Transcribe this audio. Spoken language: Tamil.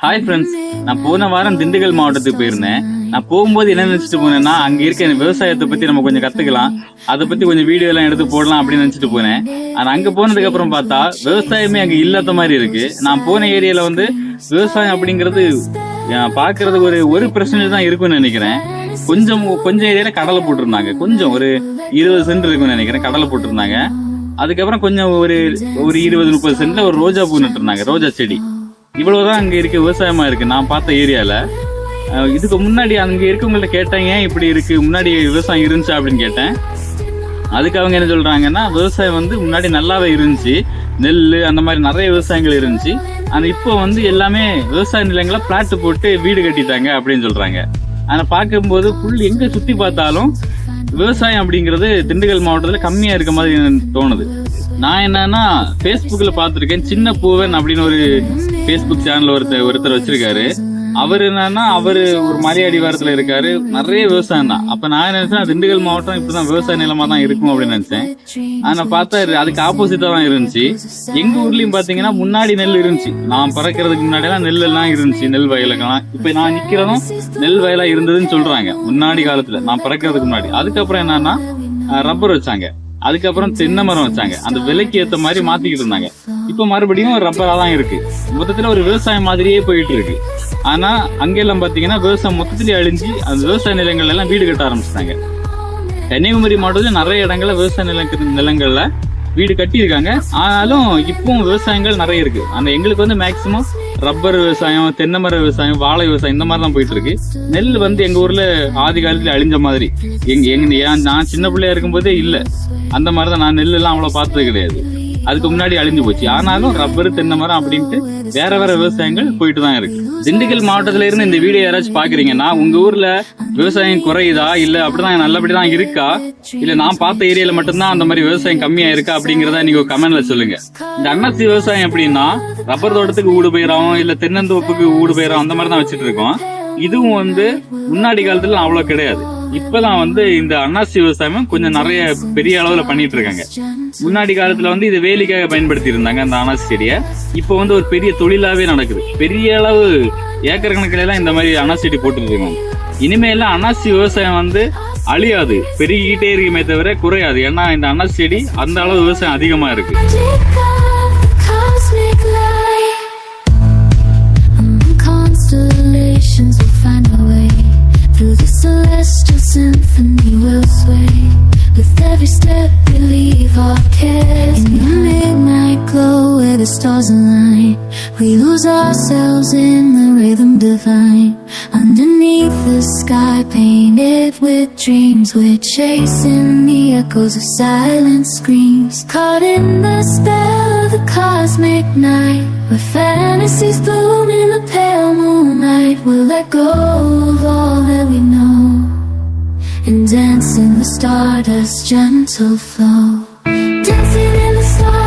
ஹாய் ஃப்ரெண்ட்ஸ், நான் போன வாரம் திண்டுக்கல் மாவட்டத்துக்கு போயிருந்தேன். நான் போகும்போது என்ன நினைச்சிட்டு போனேன்னா, அங்க இருக்க விவசாயத்தை பத்தி நம்ம கொஞ்சம் கத்துக்கலாம், அதை பத்தி கொஞ்சம் வீடியோ எல்லாம் எடுத்து போடலாம் அப்படின்னு நினைச்சிட்டு போனேன். ஆனா அங்க போனதுக்கு அப்புறம் பார்த்தா விவசாயமே அங்க இல்லாத மாதிரி இருக்கு. நான் போன ஏரியால விவசாயம் அப்படிங்கிறது பாக்குறதுக்கு ஒரு பெர்சன்டேஜ் தான் இருக்கும்னு நினைக்கிறேன். கொஞ்சம் ஏரியால கடலை போட்டிருந்தாங்க, கொஞ்சம் ஒரு 20 சென்ட் இருக்கும்னு நினைக்கிறேன் கடலை போட்டிருந்தாங்க. அதுக்கப்புறம் கொஞ்சம் ஒரு 20-30 சென்ட்ல ஒரு ரோஜா பூ நட்டு இருந்தாங்க, ரோஜா செடி. இவ்வளவுதான் அங்க இருக்க விவசாயமா இருக்கு நான் பார்த்த ஏரியால. இதுக்கு முன்னாடி அங்க இருக்கவங்கள்ட்ட கேட்டேன், ஏன் இப்படி இருக்கு, முன்னாடி விவசாயம் இருந்துச்சா அப்படின்னு கேட்டேன். அதுக்கு அவங்க என்ன சொல்றாங்கன்னா, விவசாயம் முன்னாடி நல்லாவே இருந்துச்சு, நெல் அந்த மாதிரி நிறைய விவசாயங்கள் இருந்துச்சு. ஆனா இப்போ எல்லாமே விவசாய நிலங்களை பிளாட் போட்டு வீடு கட்டிட்டாங்க அப்படின்னு சொல்றாங்க. ஆனா பார்க்கும்போது புல் எங்க சுத்தி பார்த்தாலும் விவசாயம் அப்படிங்கிறது திண்டுக்கல் மாவட்டத்துல கம்மியா இருக்க மாதிரி தோணுது. நான் என்னன்னா பேஸ்புக்ல பாத்துருக்கேன், சின்ன பூவன் அப்படின்னு ஒரு பேஸ்புக் சேனல் ஒருத்தர் வச்சிருக்காரு. அவரு என்னன்னா அவரு ஒரு மலை அடிவாரத்துல இருக்காரு, நிறைய விவசாயம் தான். அப்ப நான் நினைச்சேன் திண்டுக்கல் மாவட்டம் இப்படிதான் விவசாய நிலமா தான் இருக்கும் அப்படின்னு நினைச்சேன். ஆனா பார்த்தா அதுக்கு ஆப்போசிட்டா தான் இருந்துச்சு. எங்க ஊர்லயும் பாத்தீங்கன்னா முன்னாடி நெல் இருந்துச்சு, நான் பறக்கிறதுக்கு முன்னாடி எல்லாம் நெல் எல்லாம் இருந்துச்சு, நெல் வயலுக்கெல்லாம். இப்ப நான் நிக்கிறதும் நெல் வயலா இருந்ததுன்னு சொல்றாங்க முன்னாடி காலத்துல, நான் பறக்கிறதுக்கு முன்னாடி. அதுக்கப்புறம் என்னன்னா ரப்பர் வச்சாங்க, அதுக்கப்புறம் தென்னை மரம் வச்சாங்க. அந்த விலைக்கு ஏத்த மாதிரி மாத்திக்கிட்டு இருந்தாங்க. இப்ப மறுபடியும் ரப்பரா தான் இருக்கு. மொத்தத்துல ஒரு விவசாயம் மாதிரியே போயிட்டு இருக்கு. ஆனா அங்கெல்லாம் பாத்தீங்கன்னா விவசாயம் மொத்தத்திலேயே அழிஞ்சு அந்த விவசாய நிலங்கள் எல்லாம் வீடு கட்ட ஆரம்பிச்சிட்டாங்க. கன்னியாகுமரி மாவட்டத்துல நிறைய இடங்கள்ல விவசாய நிலங்கள்ல வீடு கட்டியிருக்காங்க. ஆனாலும் இப்பவும் விவசாயங்கள் நிறைய இருக்கு. ஆனா எங்களுக்கு மேக்சிமம் ரப்பர் விவசாயம், தென்னை மர விவசாயம், வாழை விவசாயம் இந்த மாதிரி தான் போயிட்டு இருக்கு. நெல் எங்க ஊர்ல ஆதி காலத்துல அழிஞ்ச மாதிரி, நான் சின்ன பிள்ளையா இருக்கும்போதே இல்ல. அந்த மாதிரிதான் நான் நெல் எல்லாம் அவ்வளவு பார்த்தது கிடையாது. அதுக்கு முன்னாடி அழிஞ்சு போச்சு. ஆனாலும் ரப்பர், தென்னை மரம் அப்படின்ட்டு வேற வேற விவசாயங்கள் போயிட்டு தான் இருக்கு. திண்டுக்கல் மாவட்டத்துல இருந்து இந்த வீடியோ யாராச்சும் பாக்குறீங்கன்னா, உங்க ஊர்ல விவசாயம் குறையுதா இல்ல அப்படிதான் நல்லபடிதான் இருக்கா, இல்ல நான் பார்த்த ஏரியால மட்டும்தான் அந்த மாதிரி விவசாயம் கம்மியா இருக்கா அப்படிங்கறத நீங்க கமெண்ட்ல சொல்லுங்க. இந்த அன்னாசி விவசாயம் எப்படின்னா, ரப்பர் தோட்டத்துக்கு ஊடு பயிரும் இல்ல தென்னந்தோப்புக்கு ஊடு பயிரும் அந்த மாதிரி தான் வச்சுட்டு இருக்கோம். இதுவும் முன்னாடி காலத்துல அவ்வளவு கிடையாது. இப்பதான் இந்த அன்னாசி விவசாயம் கொஞ்சம் நிறைய பெரிய அளவுல பண்ணிட்டு இருக்காங்க. முன்னாடி காலத்துல இது வேலிக்காக பயன்படுத்தி இருந்தாங்க அந்த அன்னாசி செடியை. இப்ப ஒரு பெரிய தொழிலாவே நடக்குது. பெரிய அளவு ஏக்கர் கணக்கில எல்லாம் இந்த மாதிரி அன்னாசி செடி போட்டு இருக்காங்க. இனிமேல அன்னாசி விவசாயம் அழியாது, பெருகிட்டே இருக்குமே தவிர குறையாது. ஏன்னா இந்த அன்னாசி செடி அந்த அளவு விவசாயம் அதிகமா இருக்கு. Through the celestial symphony we'll sway. With every step we leave our cares. In the midnight glow where the stars align, we lose ourselves in the rhythm divine. Underneath the sky painted with dreams, we're chasing the echoes of silent screams. Caught in the spell of the cosmic night, where fantasies bloom in the pale moonlight. We'll let go of all that we know and dance in the stardust gentle flow. Dancing in the stars.